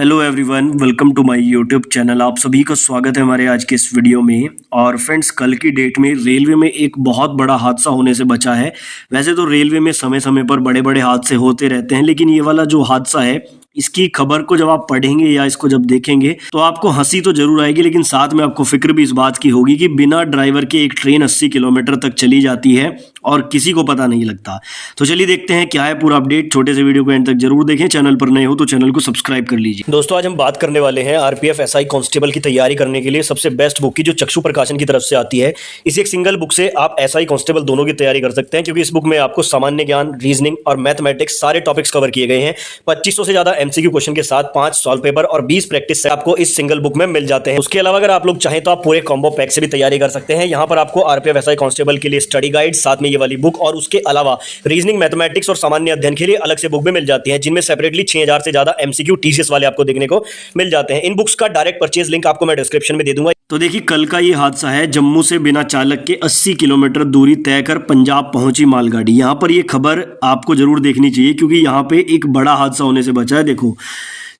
Hello everyone, welcome to my YouTube channel. आप सभी का स्वागत है हमारे आज के इस वीडियो में। और फ्रेंड्स, कल की डेट में रेलवे में एक बहुत बड़ा हादसा होने से बचा है। वैसे तो रेलवे में समय समय पर बड़े बड़े हादसे होते रहते हैं, लेकिन ये वाला जो हादसा है, इसकी खबर को जब आप पढ़ेंगे या इसको जब देखेंगे तो आपको हंसी तो जरूर आएगी, लेकिन साथ में आपको फिक्र भी इस बात की होगी कि बिना ड्राइवर के एक ट्रेन 80 किलोमीटर तक चली जाती है और किसी को पता नहीं लगता। तो चलिए देखते हैं क्या है पूरा अपडेट। छोटे से वीडियो को एंड तक जरूर देखें। चैनल पर नए हो तो चैनल को सब्सक्राइब कर लीजिए। दोस्तों, आज हम बात करने वाले हैं आरपीएफ एसआई कांस्टेबल की तैयारी करने के लिए सबसे बेस्ट बुक की, जो चक्षु प्रकाशन की तरफ से आती है। इस एक सिंगल बुक से आप एसआई कांस्टेबल दोनों की तैयारी कर सकते हैं, क्योंकि इस बुक में आपको सामान्य ज्ञान, रीजनिंग और मैथमेटिक्स सारे टॉपिक्स कवर किए गए हैं। 2500 से ज्यादा एमसीक्यू क्वेश्चन के साथ 5 सॉल्व पेपर और 20 प्रैक्टिस सेट आपको इस सिंगल बुक में मिल जाते हैं। उसके अलावा अगर आप लोग चाहें तो आप पूरे कॉम्बो पैक से भी तैयारी कर सकते हैं। यहाँ पर आपको आरपीएफ एसआई कांस्टेबल के लिए स्टडी गाइड, साथ में ये वाली बुक, और उसके अलावा रीजनिंग, मैथमेटिक्स और सामान्य अध्ययन के लिए अलग से बुक भी मिल जाती है, जिनमें सेपरेटली 6000 से ज्यादा एमसीक्यू टीसीएस वाले आपको देखने को मिल जाते हैं। इन बुक्स का डायरेक्ट परचेज लिंक आपको मैं डिस्क्रिप्शन में दे दूंगा। तो देखिए, कल का ये हादसा है। जम्मू से बिना चालक के 80 किलोमीटर दूरी तय कर पंजाब पहुंची मालगाड़ी। यहां पर ये खबर आपको जरूर देखनी चाहिए, क्योंकि यहां पे एक बड़ा हादसा होने से बचा है। देखो,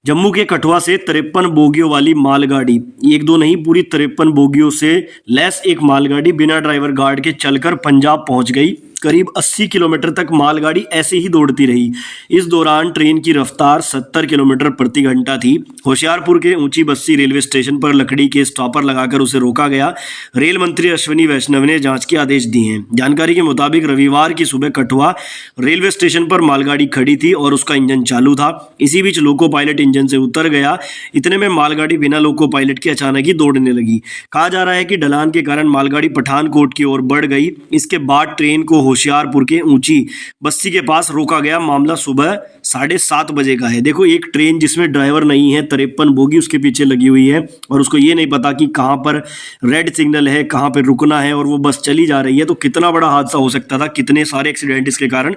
जम्मू के कठुआ से 53 बोगियों वाली मालगाड़ी, एक दो नहीं, पूरी 53 बोगियों से लैस एक मालगाड़ी बिना ड्राइवर गार्ड के चलकर पंजाब पहुंच गई। करीब 80 किलोमीटर तक मालगाड़ी ऐसे ही दौड़ती रही। इस दौरान ट्रेन की रफ्तार 70 किलोमीटर प्रति घंटा थी। होशियारपुर के ऊंची बस्ती रेलवे स्टेशन पर लकड़ी के स्टॉपर लगाकर उसे रोका गया। रेल मंत्री अश्विनी वैष्णव ने जांच के आदेश दिए हैं। जानकारी के मुताबिक रविवार की सुबह कठुआ रेलवे स्टेशन पर मालगाड़ी खड़ी थी और उसका इंजन चालू था। इसी बीच लोको पायलट इंजन से उतर गया। इतने में मालगाड़ी बिना लोको पायलट के अचानक ही दौड़ने लगी। कहा जा रहा है कि ढलान के कारण मालगाड़ी पठानकोट की ओर बढ़ गई। इसके बाद ट्रेन को होशियारपुर के ऊंची बस्ती के पास रोका गया। मामला सुबह 7:30 बजे का है। देखो, एक ट्रेन जिसमें ड्राइवर नहीं है, 53 बोगी उसके पीछे लगी हुई है, और उसको ये नहीं पता कि कहां पर रेड सिग्नल है, कहां पर रुकना है, और वो बस चली जा रही है। तो कितना बड़ा हादसा हो सकता था, कितने सारे एक्सीडेंट इसके कारण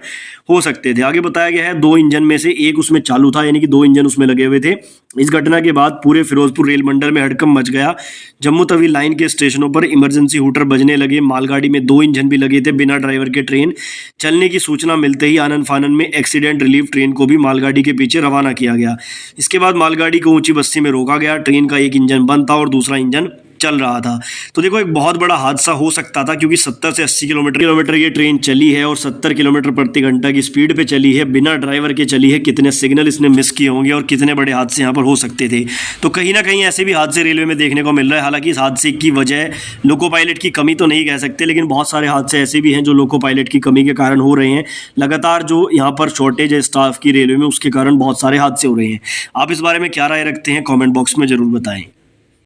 हो सकते थे। आगे बताया गया है 2 इंजन में से एक उसमें चालू था, यानी कि 2 इंजन उसमें लगे हुए थे। इस घटना के बाद पूरे फिरोजपुर रेल मंडल में हड़कंप मच गया। जम्मू तवी लाइन के स्टेशनों पर इमरजेंसी हूटर बजने लगे। मालगाड़ी में 2 इंजन भी लगे थे बिना ड्राइवर के। ट्रेन चलने की सूचना मिलते ही आनन फानन में एक्सीडेंट रिलीफ ट्रेन को भी मालगाड़ी के पीछे रवाना किया गया। इसके बाद मालगाड़ी को ऊंची बस्ती में रोका गया। ट्रेन का एक इंजन बंद था और दूसरा इंजन चल रहा था। तो देखो, एक बहुत बड़ा हादसा हो सकता था, क्योंकि 70 से 80 किलोमीटर ये ट्रेन चली है और 70 किलोमीटर प्रति घंटा की स्पीड पे चली है, बिना ड्राइवर के चली है। कितने सिग्नल इसने मिस किए होंगे और कितने बड़े हादसे यहाँ पर हो सकते थे। तो कहीं ना कहीं ऐसे भी हादसे रेलवे में देखने को मिल रहा है। हालांकि इस हादसे की वजह लोको पायलट की कमी तो नहीं कह सकते, लेकिन बहुत सारे हादसे ऐसे भी हैं जो लोको पायलट की कमी के कारण हो रहे हैं। लगातार जो यहाँ पर शॉर्टेज है स्टाफ की रेलवे में, उसके कारण बहुत सारे हादसे हो रहे हैं। आप इस बारे में क्या राय रखते हैं, कॉमेंट बॉक्स में जरूर बताएं।